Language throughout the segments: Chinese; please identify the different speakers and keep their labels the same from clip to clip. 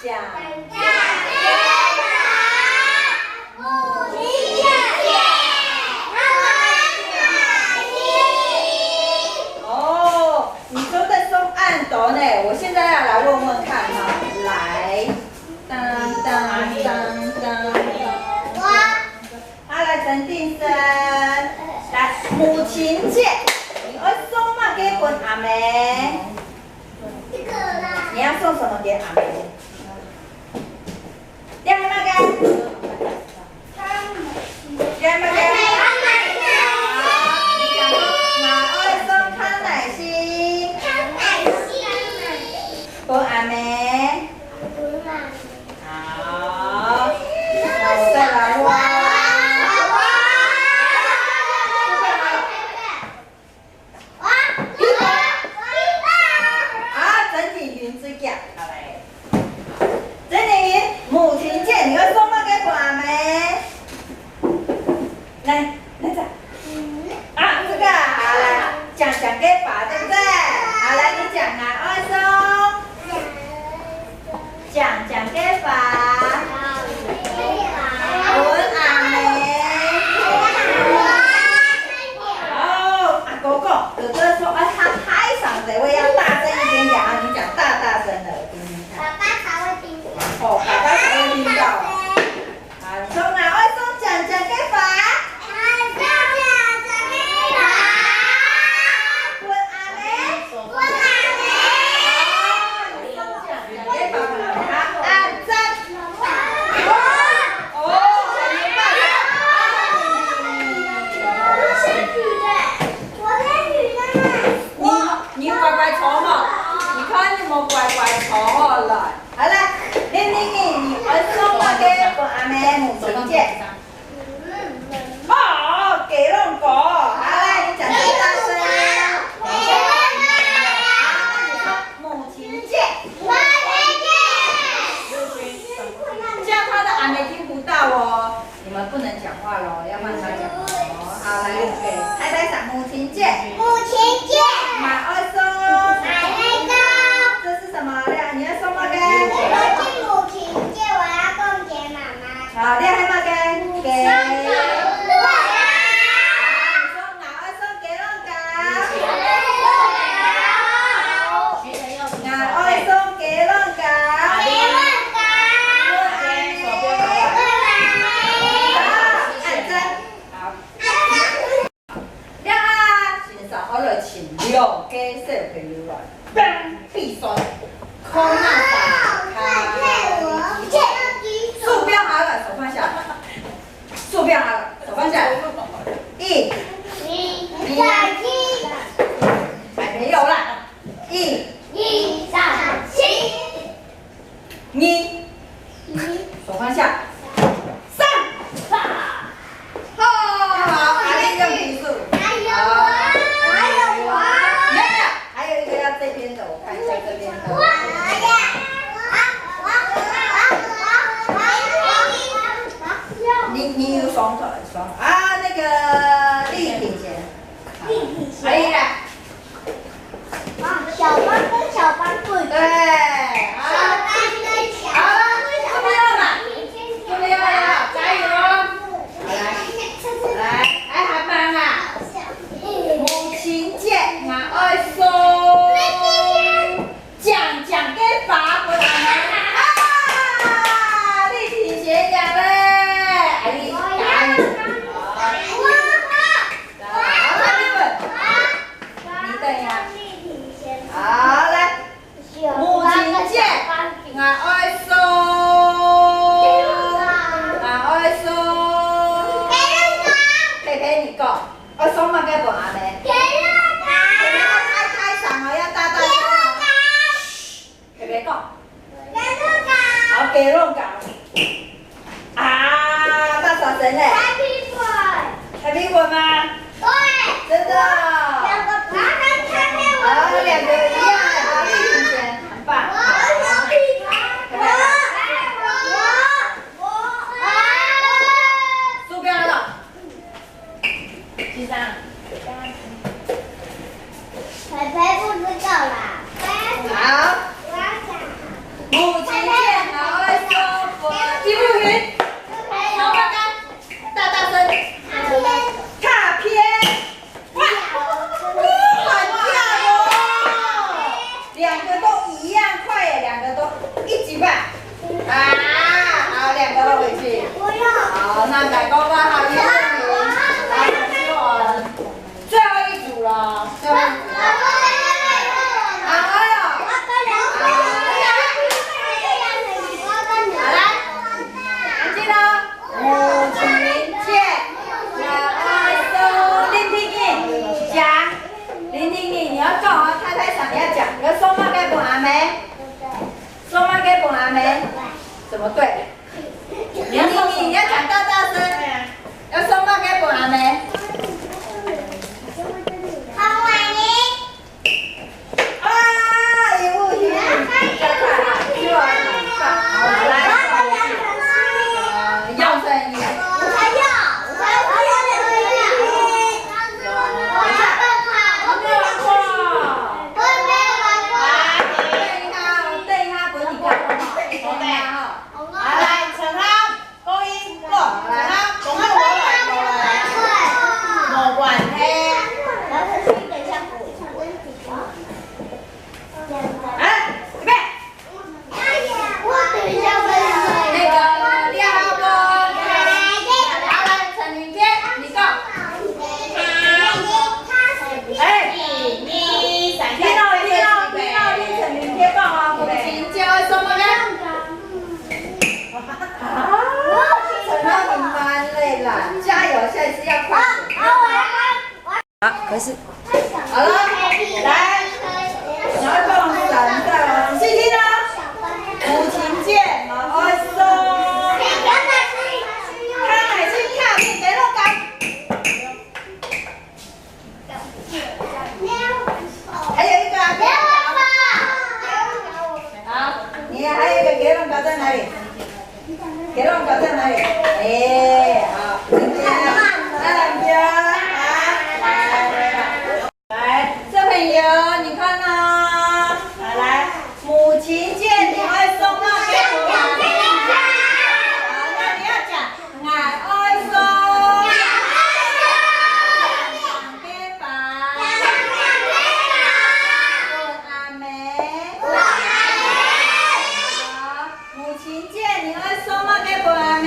Speaker 1: 讲。哦，你说的松按斗呢？我现在要来问问看哈，来，当当当当当。好，来陈定生，来母亲节，你要送嘛给本阿妹？这个啦。你要送什么给阿妹？要什么给？要什么给？本阿妹。好，那我再来问。好，整体云之奖，好嘞。整体云，母亲节你要送吗给本阿妹？来，来这。啊，这个好来，讲给爸，对不对？好来，你讲啊，二松。讲给爸，本阿妹。哦，阿哥哥说，他拍上这位要大声一点讲啊，你讲大声的，听听看。爸爸才会听到。哦，爸爸才会听到。好，你从哪位松讲给爸？哦，给弄狗，好来，你讲最大声。母亲节。这样他的阿妹听不到哦，你们不能讲话喽，要慢慢讲哦。好，来，给拍掌，母亲节。买二送。这是什么呀？你要送吗？给。好，你还嘛给？用给小朋友来，必酸，空难打树标好了，手放下。树标好了，手放下。一，还没有啦。一，你，手放下。三，好，阿丽用提速。这边的，我看一下这边的。你有双腿双啊？那个立体鞋。可以了。
Speaker 2: 小班跟小班对。
Speaker 1: 对。好了，这边了嘛？这边了，加油哦！来，还班啊！母亲节，我爱送。讲给爸本阿妹啊！立体鞋讲嘞，阿丽答应。好，那你问。你等一下。好，来。母亲节，我爱送。陪陪你讲，我送嘛给本阿妹。别讲，好，给弄搞啊！大嫂神嘞 ，Happy Boy 吗？对，真的。两个一样的，好，立体鞋，很棒。书标了，第三。
Speaker 2: 培培不知道啦。
Speaker 1: 好。母亲节好爱送福，一步云，小马杆，大大声，卡片，哇，很漂亮哦，两个都一样快耶，两个都一起办，好，两个都回去，好，那改工吧，好，叶梦云，来，吃完，最后一组了，最后一组了。你要讲啊，太太想你要讲，要送妈给本阿梅，送妈给本阿梅，怎么对？你要讲大大声，要送妈给本阿梅。好欢迎！啊，礼物提比较快啊，去玩好，来，要声音。加油，下一次要快点。好，可是，好了，来，你要放绳子了，仔细听哦。母亲节，好爱送。康乃馨卡片给我讲。还有一个啊，给我好，你还有一个给我搞在哪里？给我搞在哪里？哎，好，这边，那边，来，小朋友，你看呢？来，母亲节你会送到给我吗？好，那你要讲，俺爱送。两边把。阿梅。好，母亲节你会送吗？给我阿梅。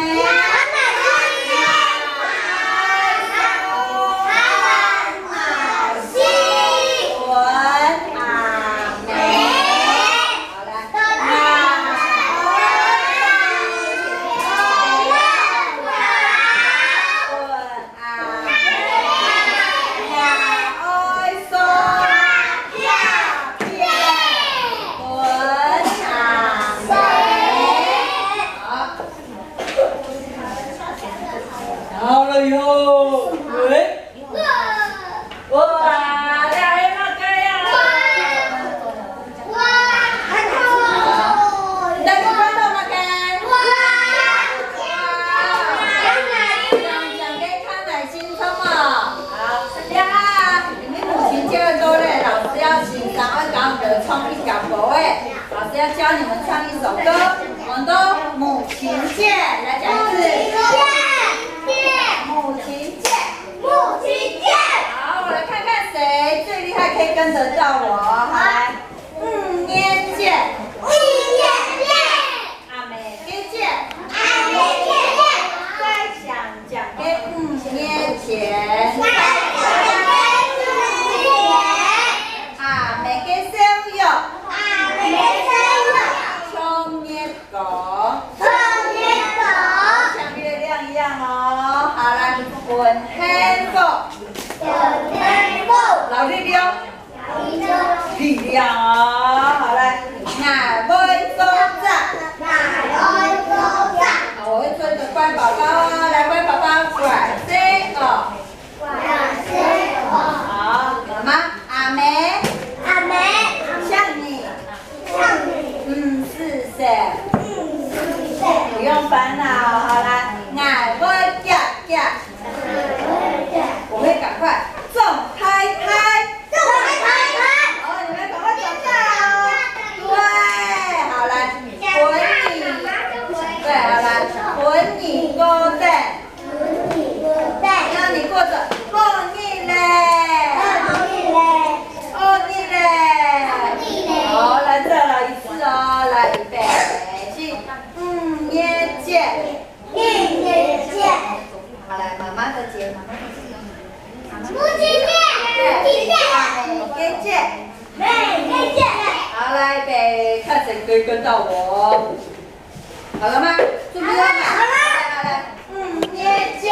Speaker 1: 好了哟，喂，哇，两人好可爱呀！哇，很好。你带个关到吗？给。哇，讲给康乃馨什么？好，呀，你们母亲节的多嘞，老师要欣赏爱讲的创意讲佛诶，老师要教你们唱一首歌，我们都母亲节，来讲一次。母亲节，母亲节。好，我来看看谁最厉害，可以跟得到我。好，来，年节，年节，阿妹给节，阿妹给节。再想讲给年前，阿妹给生日，阿妹给生日。冲年糕，冲年糕，像月亮一样哦。好来，滚幸福，滚幸福，老力量，力量哦。好来，俺会做账，俺会做账。好，我会做一个乖宝宝哦。来，乖宝宝，乖声哦，乖声哦。好，有吗？阿梅，阿梅，像你，像你，4岁，不用烦恼。好来，俺会夹夹。我会赶快送拍拍，送拍拍。好，你们赶快长大哦。对，好来，也可以跟到我。好了吗？准备好了吗？来来来，捏姐，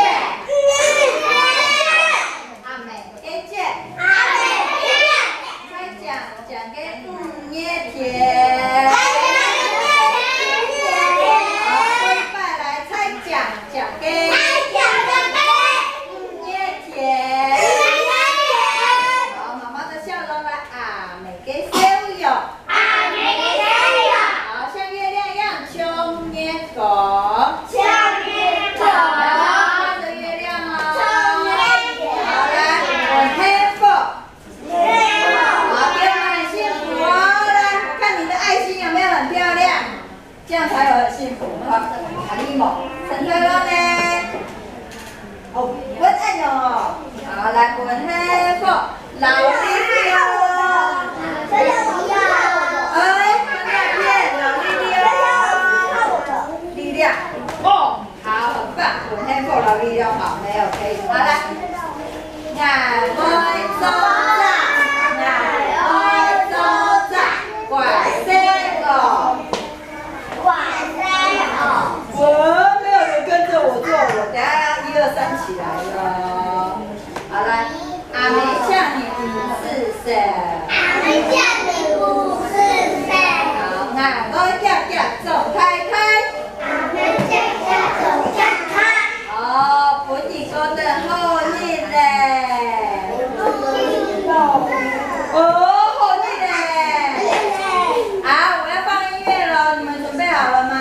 Speaker 1: 阿美，捏姐，再讲给捏姐。好，下一拜来猜讲给捏姐。好，妈妈的笑容来，阿美给小友。好，像月亮一样，穷捏狗。看着月亮哦。好，来，我黑狗。好，给我们很幸福哦。来，我看你的爱心有没有很漂亮，这样才有很幸福。好，阿丽某，陈推了呢？哦，滚哎哟。好，来，滚黑狗，老李哦。哎，那片老力量，力量哦，好，很棒，我天赋老力量好，没有可以，好来，爱爱走在，爱爱走在，怪谁哦？我没有人跟着我做，我等下1、2、3起来了。好来，阿美向你5、4、3。好，那我夹夹走开开。好，本地高等好日嘞。哦，好日嘞。好，我要放音乐了，你们准备好了吗？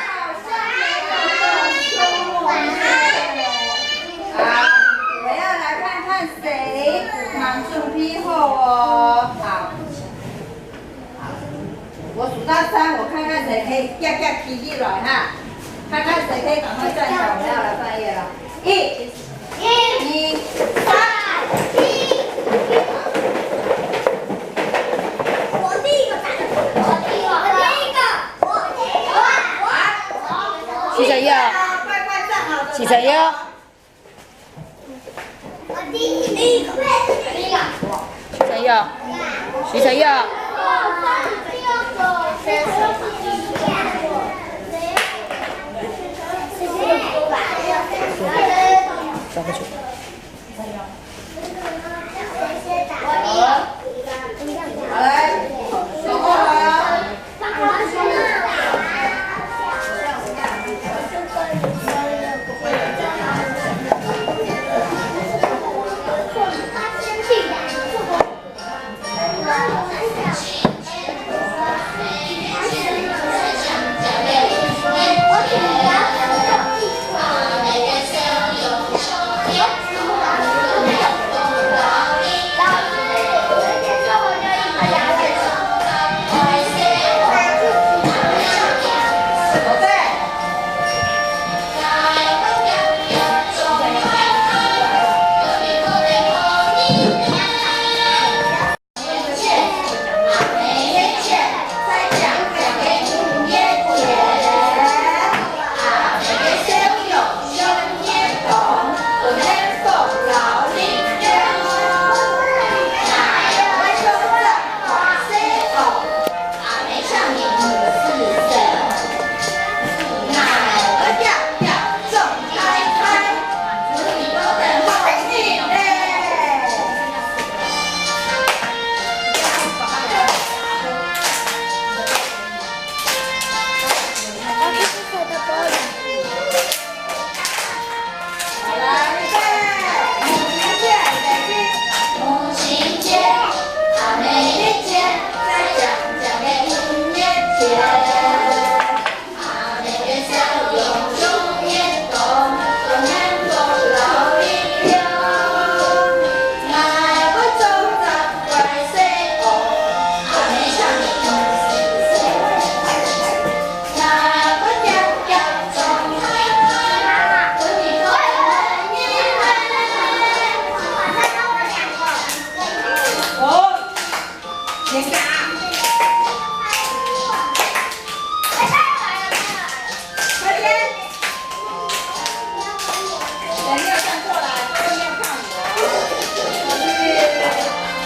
Speaker 1: 好像没有动作好，我要来看看谁忙准批后哦。好。我数到3，我看看谁可以夹夹起起来哈，看看谁可以赶快站起来，我们要来翻页了。1、2、3。
Speaker 3: 许晨佑，
Speaker 1: 乖乖站好的。
Speaker 3: 许晨佑，许晨佑，许晨佑。转过去。
Speaker 1: 好来，手过来啊。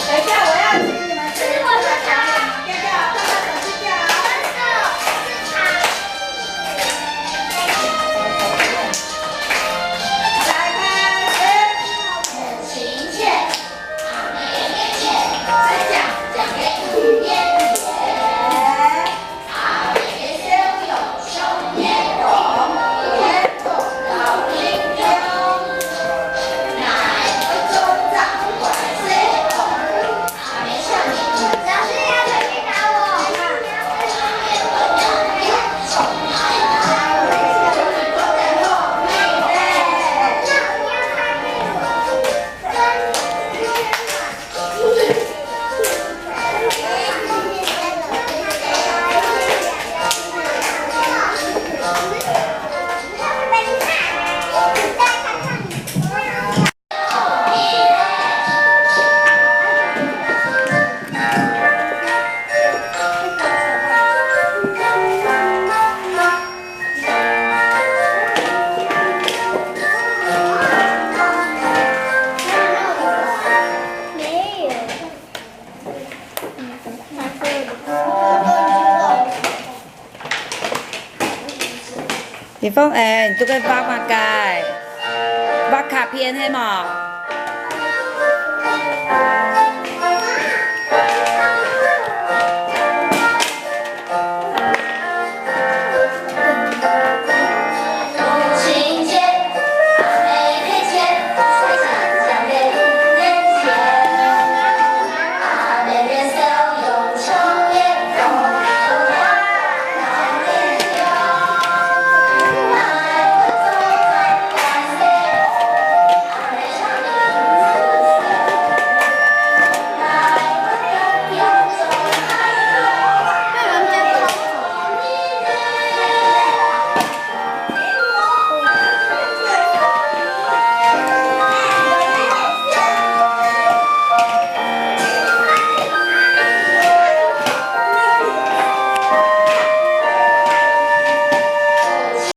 Speaker 1: 等一下，我要请你们谁？
Speaker 3: 田豐誒，都跟畫畫界，畫卡片係嘛？